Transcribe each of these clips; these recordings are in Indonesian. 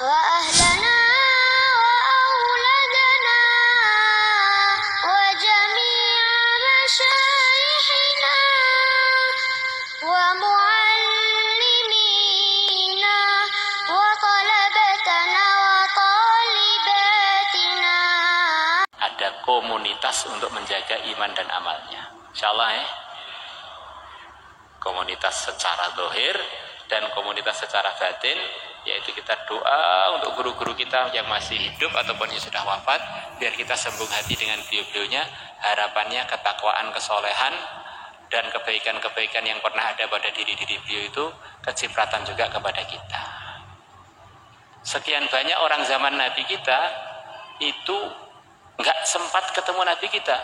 وأهلنا وأولادنا وجميع مشايخنا ومعلمينا وطلبتنا وطالباتنا. Ada komunitas untuk menjaga iman dan amalnya, insyaallah ya. Komunitas secara zahir dan komunitas secara batin, yaitu kita doa untuk guru-guru kita yang masih hidup ataupun yang sudah wafat, biar kita sambung hati dengan beliau-beliaunya. Harapannya ketakwaan, kesolehan, dan kebaikan-kebaikan yang pernah ada pada diri-diri beliau itu kecipratan juga kepada kita. Sekian banyak orang zaman Nabi kita itu nggak sempat ketemu Nabi kita,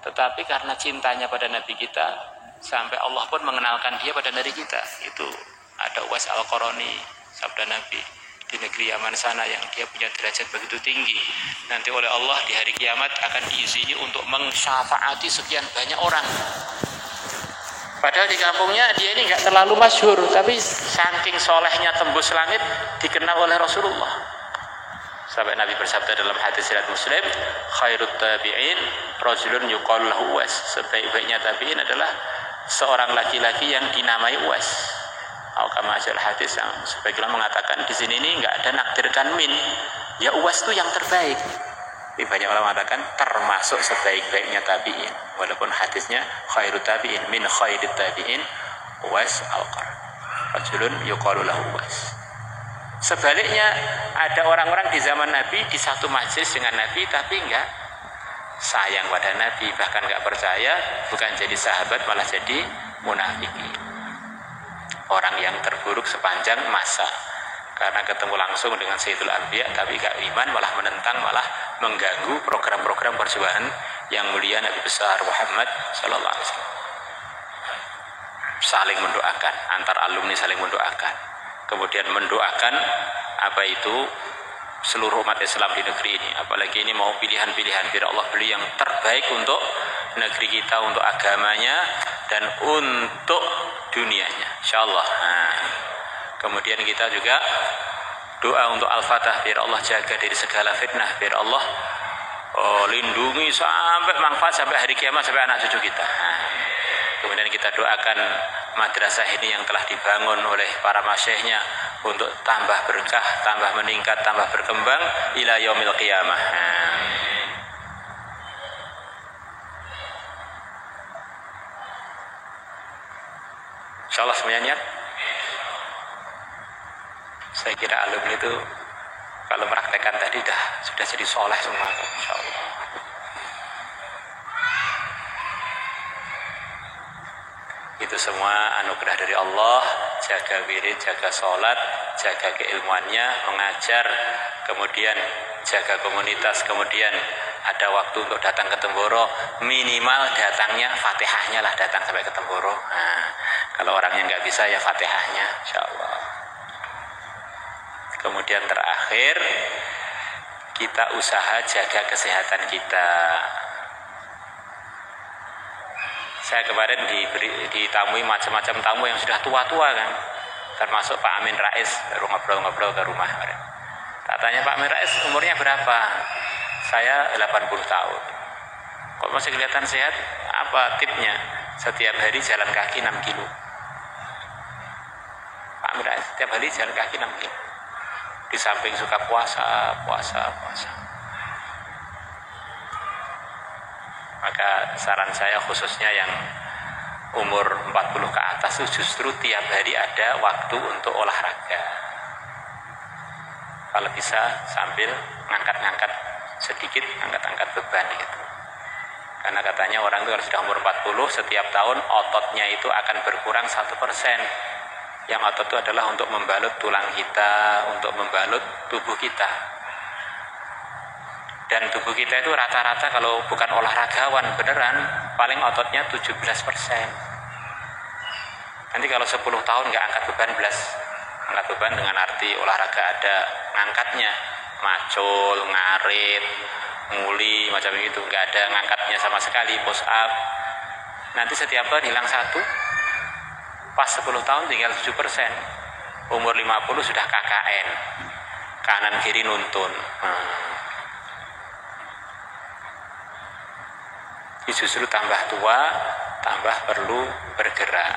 tetapi karena cintanya pada Nabi kita, sampai Allah pun mengenalkan dia pada diri kita. Itu ada Uwais Al-Qarani, sabda Nabi, di negeri Yaman sana yang dia punya derajat begitu tinggi, nanti oleh Allah di hari kiamat akan diizini untuk mensyafaati sekian banyak orang. Padahal di kampungnya dia ini nggak terlalu masyhur, tapi saking solehnya tembus langit dikenal oleh Rasulullah. Sampai Nabi bersabda dalam hadis riwayat Muslim, khairut tabi'in rajulun yuqalu lahu Uwais. Sebaik-baiknya tabi'in adalah seorang laki-laki yang dinamai Uwais. Kama asal hadis yang sebagian mengatakan di sini ini enggak ada nakdirkan min. Ya Uwais itu yang terbaik. Tapi banyak orang mengatakan termasuk sebaik-baiknya tabi'in. Walaupun hadisnya khairut tabi'in min khairit tabi'in Uwais al-Qarni. Rajulun yuqalu lahu Uwais. Sebaliknya ada orang-orang di zaman Nabi di satu majlis dengan Nabi tapi enggak sayang pada Nabi, bahkan enggak percaya, bukan jadi sahabat malah jadi munafikin. Orang yang terburuk sepanjang masa karena ketemu langsung dengan Sayyidul Anbiya tapi enggak iman, malah menentang, malah mengganggu program-program perjuangan yang mulia Nabi besar Muhammad sallallahu alaihi wasallam. Saling mendoakan, antar alumni saling mendoakan. Kemudian mendoakan seluruh umat Islam di negeri ini. Apalagi ini mau pilihan-pilihan, biar Allah beli yang terbaik untuk negeri kita, untuk agamanya dan untuk dunianya, insyaallah. Kemudian kita juga doa untuk Al-Fatah, biar Allah jaga dari segala fitnah, biar Allah lindungi sampai manfaat sampai hari kiamat, sampai anak cucu kita. Kemudian kita doakan madrasah ini yang telah dibangun oleh para masyaihnya untuk tambah berkah, tambah meningkat, tambah berkembang ila yaumil qiyamah. Insyaallah semuanya niat. Saya kira alumni itu kalau mempraktekkan tadi sudah jadi soleh semua, insyaallah. Itu semua anugerah dari Allah. Jaga wirid, jaga sholat, jaga keilmuannya, mengajar, kemudian jaga komunitas, kemudian ada waktu untuk datang ke Temboro, minimal datangnya Fatihahnya lah, datang sampai ke Temboro. Kalau orangnya nggak bisa ya Fatihahnya, insyaallah. Kemudian terakhir kita usaha jaga kesehatan kita. Saya kemarin ditamui macam-macam tamu yang sudah tua-tua kan, termasuk Pak Amin Rais, baru ngobrol-ngobrol ke rumah. Tak tanya Pak Amin Rais umurnya berapa? Saya 80 tahun. Kok masih kelihatan sehat? Apa tipnya? Setiap hari jalan kaki 6 kilo. Pak Amin Rais setiap hari jalan kaki 6 kilo. Di samping suka puasa. Maka saran saya khususnya yang umur 40 ke atas itu justru tiap hari ada waktu untuk olahraga. Kalau bisa sambil ngangkat-ngangkat sedikit, angkat-angkat beban gitu. Karena katanya orang itu kalau sudah umur 40 setiap tahun ototnya itu akan berkurang 1%. Yang otot itu adalah untuk membalut tulang kita, untuk membalut tubuh kita. Dan tubuh kita itu rata-rata kalau bukan olahragawan beneran paling ototnya 17%. Nanti kalau 10 tahun nggak angkat beban belas, angkat beban dengan arti olahraga ada ngangkatnya, macul, ngarit, nguli, macam itu, nggak ada ngangkatnya sama sekali, push up. Nanti setiap tahun hilang 1, pas 10 tahun tinggal 7%. Umur 50 sudah KKN. kanan kiri nuntun. Justru tambah tua, tambah perlu bergerak.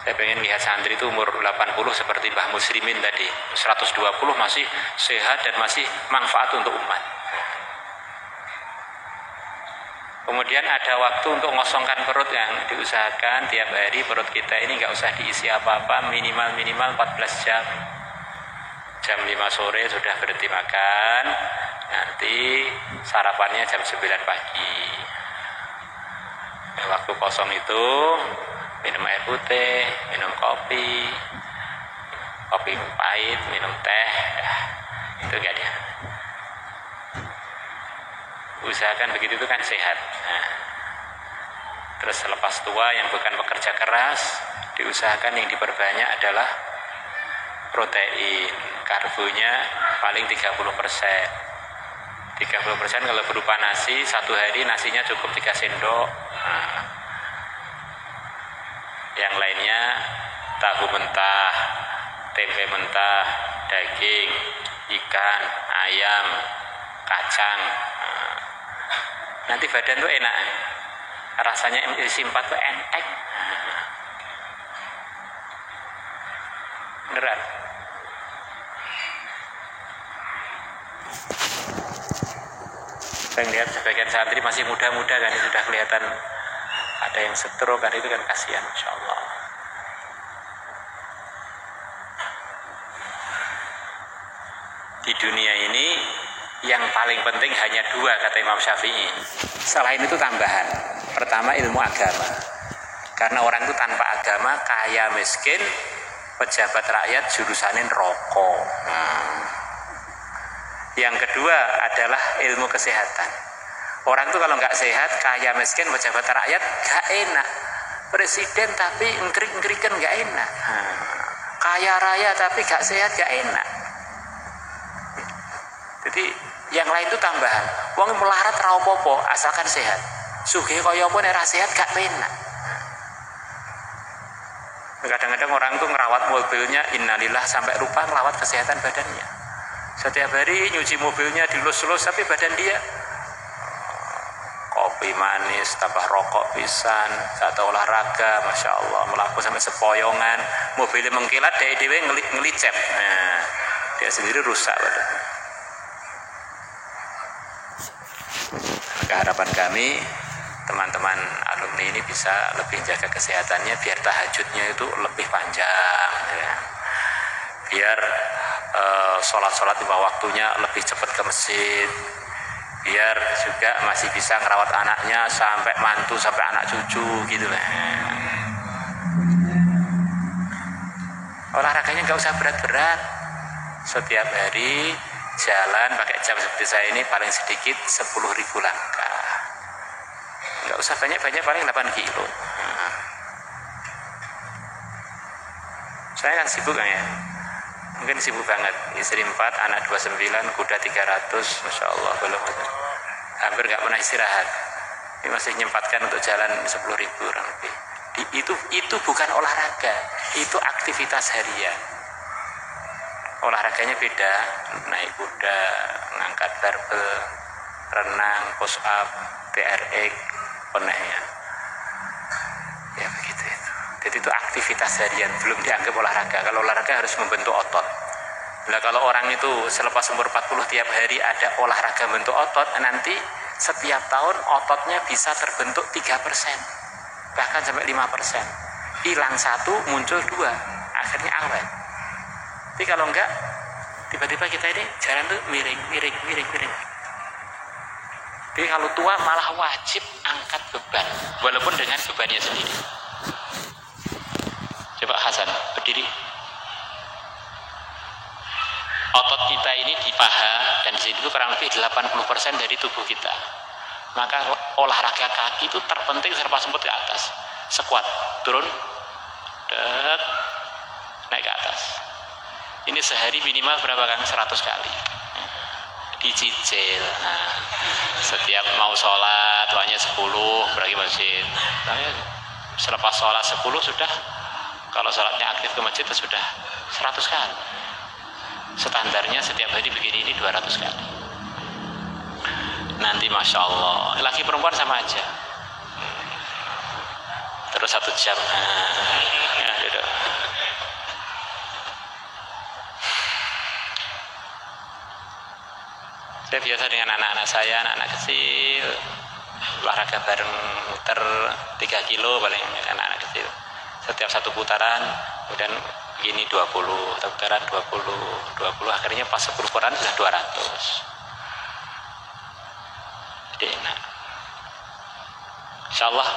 Saya pengen lihat santri itu umur 80 seperti Mbah Muslimin tadi, 120 masih sehat dan masih manfaat untuk umat. Kemudian ada waktu untuk ngosongkan perut, yang diusahakan tiap hari perut kita ini nggak usah diisi apa-apa, minimal 14 jam. Jam 5 sore sudah berhenti makan, nanti sarapannya jam 9 pagi. Waktu kosong itu minum air putih, minum kopi pahit, minum teh, itu enggak dia. Usahakan begitu, itu kan sehat. Nah, terus selepas tua yang bukan pekerja keras, diusahakan yang diperbanyak adalah protein, karbonya paling 30%. 30% kalau berupa nasi, satu hari nasinya cukup 3 sendok. Nah, yang lainnya tahu mentah, tempe mentah, daging, ikan, ayam, kacang. Nah, nanti badan tuh enak, rasanya isi 4 tuh entek. Beneran. Saya lihat sebagian santri masih muda-muda kan, sudah kelihatan ada yang stroke kan, itu kan kasihan, Masya Allah. Di dunia ini yang paling penting hanya 2 kata Imam Syafi'i. Selain itu tambahan. Pertama ilmu agama. Karena orang itu tanpa agama kaya miskin, pejabat rakyat jurusanin rokok. Yang kedua adalah ilmu kesehatan. Orang itu kalau nggak sehat, kaya miskin, pejabat rakyat nggak enak. Presiden tapi ngeri-ngerikan nggak enak. Kaya raya tapi nggak sehat nggak enak. Jadi yang lain itu tambahan. Wong melarat ra apa-apa asalkan sehat. Sugih kaya apa nek ra sehat gak penak. Kadang-kadang orang tuh ngerawat mobilnya innalillah sampai lupa ngerawat kesehatan badannya. Setiap hari nyuci mobilnya dilus-lus, tapi badan dia kopi manis, tambah rokok pisan, atau olahraga, Masya Allah, melaku sampai sepoyongan, mobilnya mengkilat, dewe ngelicep. Nah, dia sendiri rusak badannya. Maka harapan kami teman-teman alumni ini bisa lebih jaga kesehatannya, biar tahajudnya itu lebih panjang, ya. Biar sholat-sholat di bawah waktunya lebih cepat ke masjid, biar juga masih bisa ngerawat anaknya sampai mantu, sampai anak cucu gitu lah. Olahraganya nggak usah berat-berat, setiap hari jalan pakai jam seperti saya ini paling sedikit 10.000 langkah, nggak usah banyak-banyak, paling 8 kilo. Saya kan sibuk kan ya, mungkin sibuk banget, istri 4, anak 29, kuda 300, Masya Allah, belum, hampir nggak pernah istirahat. Ini masih menyempatkan untuk jalan 10.000 orang lebih. Itu bukan olahraga, itu aktivitas harian. Olahraganya beda, naik kuda, ngangkat barbel, renang, push up, TRX, penanya. Ya begitu itu. Jadi itu aktivitas harian, belum dianggap olahraga. Kalau olahraga harus membentuk otot. Nah kalau orang itu selepas umur 40 tiap hari ada olahraga bentuk otot, nanti setiap tahun ototnya bisa terbentuk 3%, bahkan sampai 5%. Hilang 1, muncul 2, akhirnya awet. Tapi kalau enggak, tiba-tiba kita ini jalan tuh miring. Jadi kalau tua malah wajib angkat beban, walaupun dengan bebannya sendiri. Coba Hasan, berdiri. Otot kita ini di paha dan di situ kurang lebih 80% dari tubuh kita. Maka olahraga kaki itu terpenting serba sempit ke atas. Squat, turun, naik ke atas. Ini sehari minimal berapa kali? 100 kali. Dicicil. Nah, setiap mau sholat, tuanya 10, pergi masjid. Selepas sholat 10 sudah, kalau sholatnya aktif ke masjid sudah 100 kali. standarnya setiap hari begini ini 200 kali. Nanti Masya Allah, laki perempuan sama aja. Terus 1 jam. Ya, gitu. Saya biasa dengan anak-anak saya, anak-anak kecil, olahraga bareng muter 3 kilo paling, anak-anak kecil. Setiap 1 putaran, kemudian begini 20, 1 putaran 20, akhirnya pas 10 putaran sudah 200. Jadi enak. Insya Allah